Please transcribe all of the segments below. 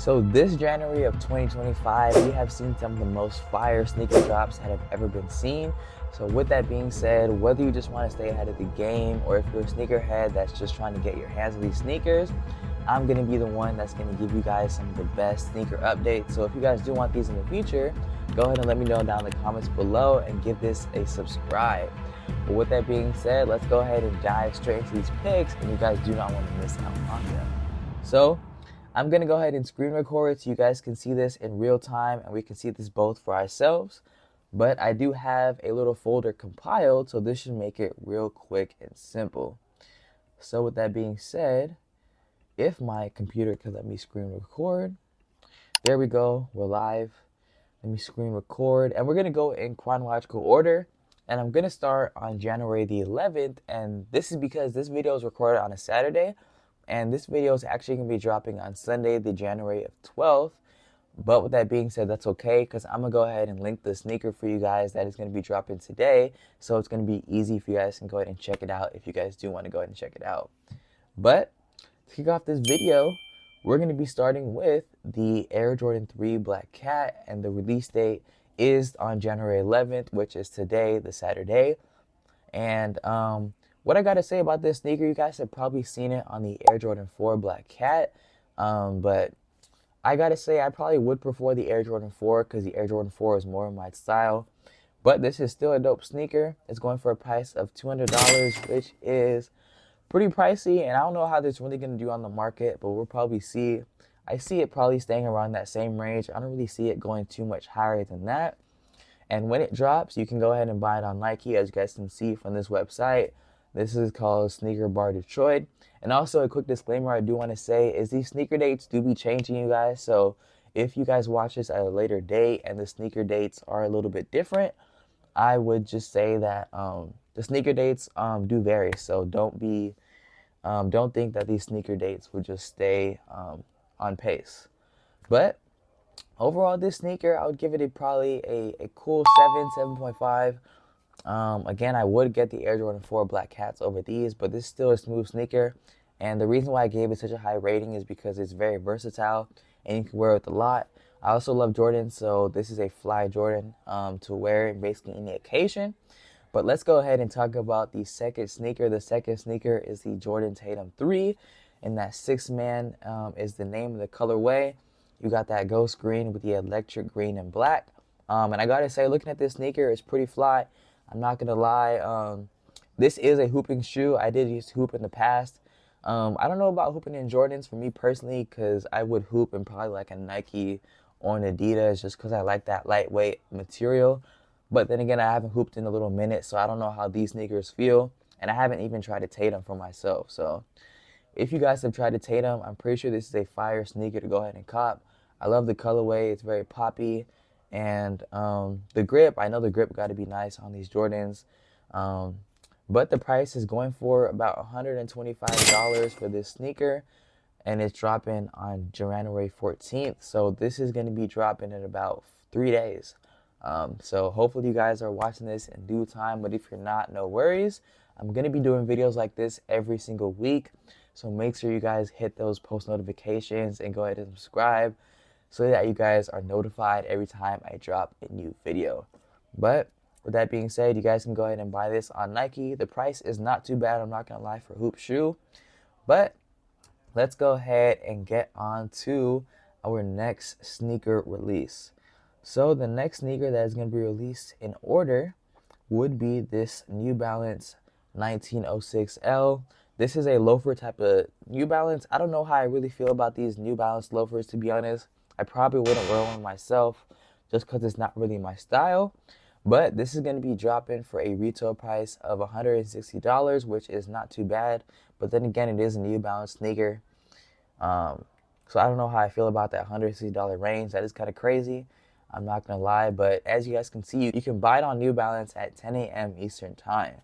So this January of 2025, we have seen some of the most fire sneaker drops that have ever been seen. So with that being said, whether you just want to stay ahead of the game or if you're a sneakerhead that's just trying to get your hands on these sneakers, I'm going to be the one that's going to give you guys some of the best sneaker updates. So if you guys do want these in the future, go ahead and let me know down in the comments below and give this a subscribe. But with that being said, let's go ahead and dive straight into these picks, and you guys do not want to miss out on them. So I'm going to go ahead and screen record so you guys can see this in real time and we can see this both for ourselves. But I do have a little folder compiled, so this should make it real quick and simple. So with that being said, if my computer could let me screen record, there we go, we're live. Let me screen record, and we're going to go in chronological order. And I'm going to start on January the 11th, and this is because this video is recorded on a Saturday. And this video is actually going to be dropping on Sunday, the January of 12th. But with that being said, that's okay, because I'm going to go ahead and link the sneaker for you guys that is going to be dropping today. So it's going to be easy for you guys to go ahead and check it out if you guys do want to go ahead and check it out. But to kick off this video, we're going to be starting with the Air Jordan 3 Black Cat. And the release date is on January 11th, which is today, the Saturday. And what I got to say about this sneaker, you guys have probably seen it on the Air Jordan 4 Black Cat, but I got to say I probably would prefer the Air Jordan 4 because the Air Jordan 4 is more of my style. But this is still a dope sneaker. It's going for a price of $200, which is pretty pricey, and I don't know how this is really going to do on the market, but we'll probably see. I see it probably staying around that same range. I don't really see it going too much higher than that. And when it drops, you can go ahead and buy it on Nike, as you guys can see from this website. This is called Sneaker Bar Detroit. And also a quick disclaimer I do want to say is these sneaker dates do be changing, you guys. So if you guys watch this at a later date and the sneaker dates are a little bit different, I would just say that the sneaker dates do vary. So don't think that these sneaker dates would just stay on pace. But overall, this sneaker, I would give it probably a cool 7.5. Again, I would get the Air Jordan 4 Black Cats over these, but this is still a smooth sneaker. And the reason why I gave it such a high rating is because it's very versatile and you can wear it with a lot. I also love Jordan, so this is a fly Jordan to wear in basically any occasion. But let's go ahead and talk about the second sneaker. The second sneaker is the Jordan Tatum 3, and that 6-man is the name of the colorway. You got that ghost green with the electric green and black. And I gotta say, looking at this sneaker, it's pretty fly. I'm not gonna lie. This is a hooping shoe. I did used to hoop in the past. I don't know about hooping in Jordans for me personally, because I would hoop in probably like a Nike or an Adidas just because I like that lightweight material. But then again, I haven't hooped in a little minute, so I don't know how these sneakers feel. And I haven't even tried to Tatum for myself. So if you guys have tried to Tatum, I'm pretty sure this is a fire sneaker to go ahead and cop. I love the colorway. It's very poppy. And the grip, I know the grip got to be nice on these Jordans. But the price is going for about $125 for this sneaker. And it's dropping on January 14th. So this is going to be dropping in about 3 days. So hopefully you guys are watching this in due time. But if you're not, no worries. I'm going to be doing videos like this every single week. So make sure you guys hit those post notifications and go ahead and subscribe, so that you guys are notified every time I drop a new video. But with that being said, you guys can go ahead and buy this on Nike. The price is not too bad, I'm not gonna lie, for a hoop shoe. But let's go ahead and get on to our next sneaker release. So the next sneaker that is gonna be released in order would be this New Balance 1906L. This is a loafer type of New Balance. I don't know how I really feel about these New Balance loafers, to be honest. I probably wouldn't wear one myself just because it's not really my style. But this is going to be dropping for a retail price of $160, which is not too bad. But then again, it is a New Balance sneaker. So I don't know how I feel about that $160 range. That is kind of crazy. I'm not going to lie. But as you guys can see, you can buy it on New Balance at 10 a.m. Eastern time.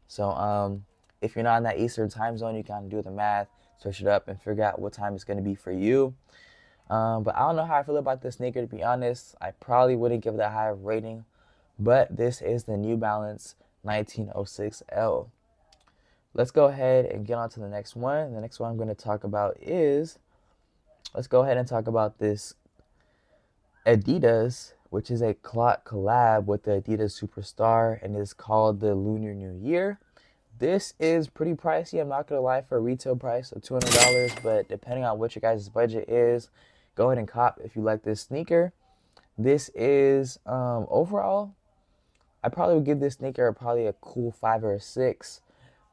So if you're not in that Eastern time zone, you can do the math, search it up, and figure out what time it's going to be for you. But I don't know how I feel about this sneaker, to be honest. I probably wouldn't give it a high rating. But this is the New Balance 1906L. Let's go ahead and get on to the next one. The next one I'm going to talk about is let's go ahead and talk about this Adidas, which is a collab with the Adidas Superstar, and is called the Lunar New Year. This is pretty pricey, I'm not gonna lie, for a retail price of $200, but depending on what your guys' budget is, go ahead and cop if you like this sneaker. This is overall, I probably would give this sneaker probably a cool 5 or a 6,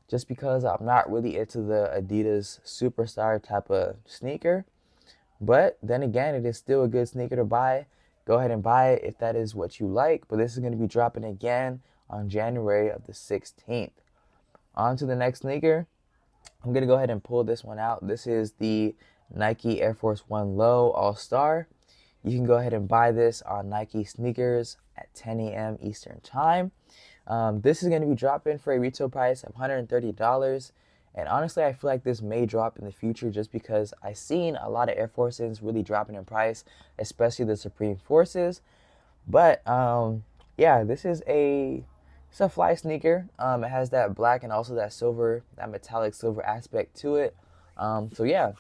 just because I'm not really into the Adidas Superstar type of sneaker. But then again, it is still a good sneaker to buy. Go ahead and buy it if that is what you like. But this is going to be dropping again on January of the 16th. On to the next sneaker. I'm going to go ahead and pull this one out. This is the Nike Air Force One Low All Star. You can go ahead and buy this on Nike Sneakers at 10 a.m. Eastern Time. This is going to be dropping for a retail price of $130. And honestly, I feel like this may drop in the future just because I've seen a lot of Air Forces really dropping in price, especially the Supreme Forces. But yeah, it's a fly sneaker. It has that black and also that silver, that metallic silver aspect to it. So yeah,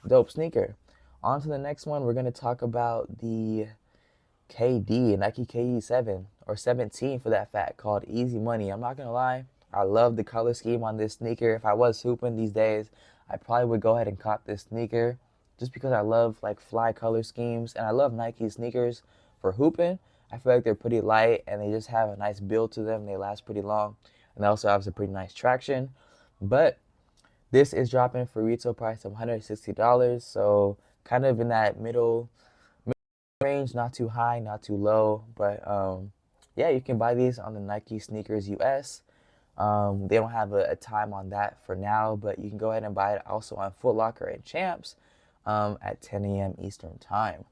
dope sneaker. On to the next one, we're gonna talk about the Nike KD 7 or 17 for that fact, called Easy Money. I'm not gonna lie, I love the color scheme on this sneaker. If I was hooping these days, I probably would go ahead and cop this sneaker just because I love like fly color schemes, and I love Nike sneakers for hooping. I feel like they're pretty light and they just have a nice build to them. They last pretty long, and they also have some pretty nice traction. But this is dropping for retail price of $160, so kind of in that middle range, not too high, not too low. But yeah, you can buy these on the Nike Sneakers US. They don't have a time on that for now, but you can go ahead and buy it also on Foot Locker and Champs at 10 a.m. Eastern Time.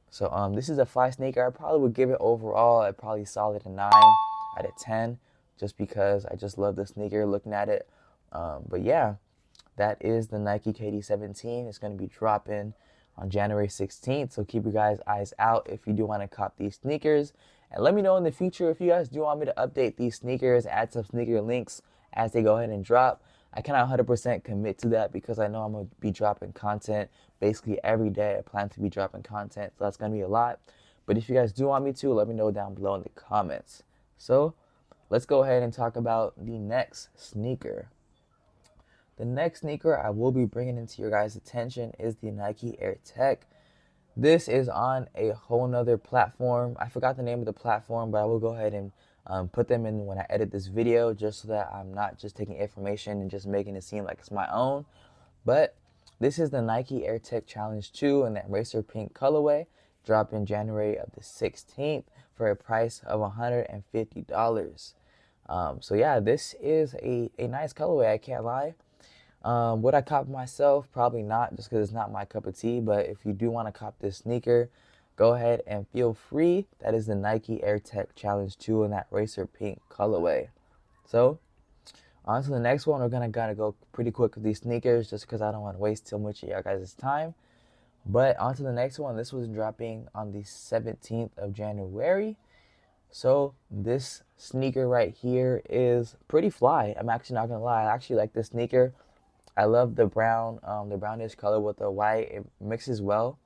So this is a fly sneaker. I probably would give it overall a probably solid 9 out of 10, just because I just love the sneaker looking at it. But yeah, that is the Nike KD 17. It's going to be dropping on January 16th. So keep your guys' eyes out if you do want to cop these sneakers. And let me know in the future if you guys do want me to update these sneakers, add some sneaker links as they go ahead and drop. I cannot 100% commit to that because I know I'm going to be dropping content basically every day. I plan to be dropping content, so that's going to be a lot. But if you guys do want me to, let me know down below in the comments. So let's go ahead and talk about the next sneaker. The next sneaker I will be bringing into your guys' attention is the Nike Air Tech. This is on a whole nother platform. I forgot the name of the platform, but I will go ahead and put them in when I edit this video, just so that I'm not just taking information and just making it seem like it's my own. But this is the Nike Air Tech Challenge 2 in that racer pink colorway, dropping January of the 16th for a price of $150. So yeah, this is a nice colorway, I can't lie. Would I cop myself? Probably not, just because it's not my cup of tea. But if you do want to cop this sneaker, go ahead and feel free. That is the Nike Air Tech Challenge 2 in that racer pink colorway. So on to the next one. We're gonna go pretty quick with these sneakers, just because I don't want to waste too much of your guys' time. But on to the next one. This was dropping on the 17th of January. So this sneaker right here is pretty fly. I'm actually not gonna lie. I actually like this sneaker. I love the brown, the brownish color with the white. It mixes well.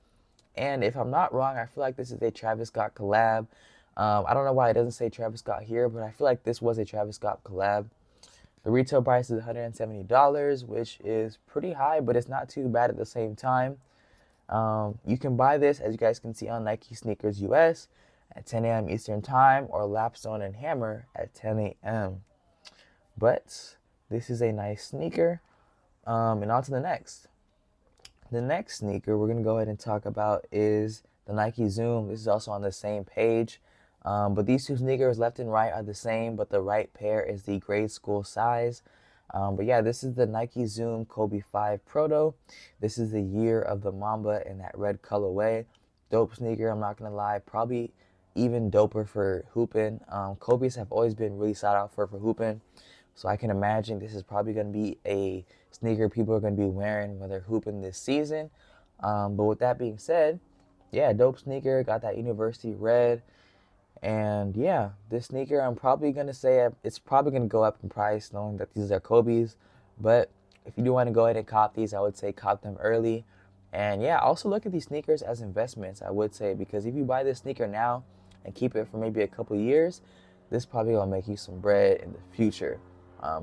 And if I'm not wrong, I feel like this is a Travis Scott collab. I don't know why it doesn't say Travis Scott here, but I feel like this was a Travis Scott collab. The retail price is $170, which is pretty high, but it's not too bad at the same time. You can buy this, as you guys can see, on Nike Sneakers US at 10 a.m. Eastern Time, or Lapstone and Hammer at 10 a.m. But this is a nice sneaker. And on to the next. The next sneaker we're going to go ahead and talk about is the Nike Zoom. This is also on the same page. But these two sneakers, left and right, are the same, but the right pair is the grade school size. But yeah, this is the Nike Zoom Kobe 5 Proto. This is the year of the Mamba in that red colorway. Dope sneaker, I'm not going to lie. Probably even doper for hooping. Kobe's have always been really sought out for hooping. So I can imagine this is probably going to be a sneaker people are going to be wearing when they're hooping this season. But with that being said, yeah, dope sneaker. Got that university red. And yeah, this sneaker, I'm probably going to say it's probably going to go up in price, knowing that these are Kobe's. But if you do want to go ahead and cop these, I would say cop them early. And yeah, also look at these sneakers as investments, I would say, because if you buy this sneaker now and keep it for maybe a couple years, this probably gonna make you some bread in the future.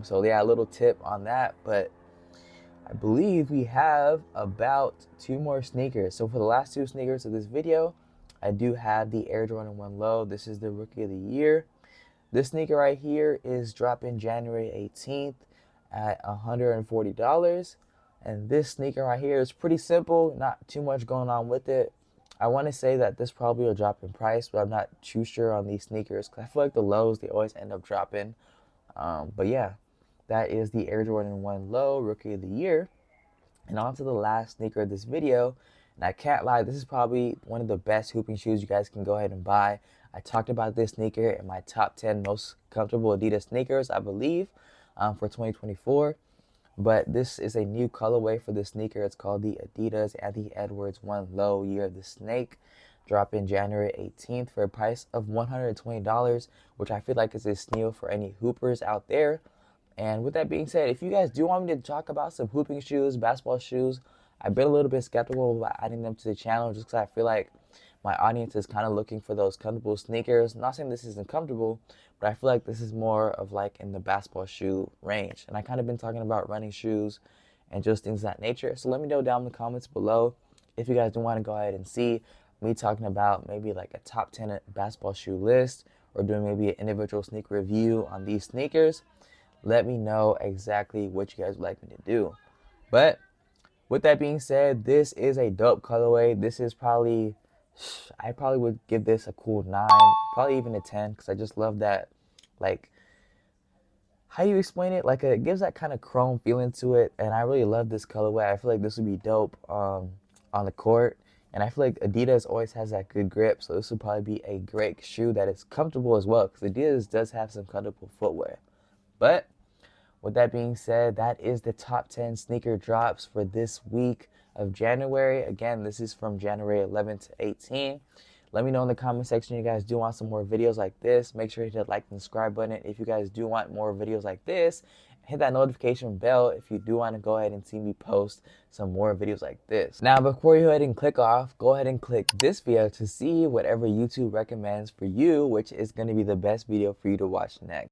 So yeah, a little tip on that. But I believe we have about 2 more sneakers. So for the last 2 sneakers of this video, I do have the Air Jordan 1 Low. This is the Rookie of the Year. This sneaker right here is dropping January 18th at $140. And this sneaker right here is pretty simple, not too much going on with it. I want to say that this probably will drop in price, but I'm not too sure on these sneakers because I feel like the lows, they always end up dropping. But yeah, that is the Air Jordan 1 Low Rookie of the Year. And on to the last sneaker of this video. And I can't lie, this is probably one of the best hooping shoes you guys can go ahead and buy. I talked about this sneaker in my top 10 most comfortable Adidas sneakers, I believe, for 2024. But this is a new colorway for this sneaker. It's called the Adidas Anthony Edwards One Low Year of the Snake. Dropping January 18th for a price of $120, which I feel like is a steal for any hoopers out there. And with that being said, if you guys do want me to talk about some hooping shoes, basketball shoes, I've been a little bit skeptical about adding them to the channel just because I feel like my audience is kind of looking for those comfortable sneakers. I'm not saying this isn't comfortable, but I feel like this is more of like in the basketball shoe range. And I kind of been talking about running shoes and just things of that nature. So let me know down in the comments below if you guys do want to go ahead and see me talking about maybe like a top 10 basketball shoe list or doing maybe an individual sneaker review on these sneakers. Let me know exactly what you guys would like me to do. But with that being said, this is a dope colorway. This is probably, I probably would give this a cool 9, probably even a 10, because I just love that, like, how do you explain it? Like, it gives that kind of chrome feeling to it, and I really love this colorway. I feel like this would be dope on the court, and I feel like Adidas always has that good grip, so this would probably be a great shoe that is comfortable as well, because Adidas does have some comfortable footwear. But with that being said, that is the top 10 sneaker drops for this week of January. Again, this is from January 11th to 18. Let me know in the comment section if you guys do want some more videos like this. Make sure to hit the like and subscribe button if you guys do want more videos like this. Hit that notification bell if you do want to go ahead and see me post some more videos like this. Now, before you go ahead and click off, go ahead and click this video to see whatever YouTube recommends for you, which is going to be the best video for you to watch next.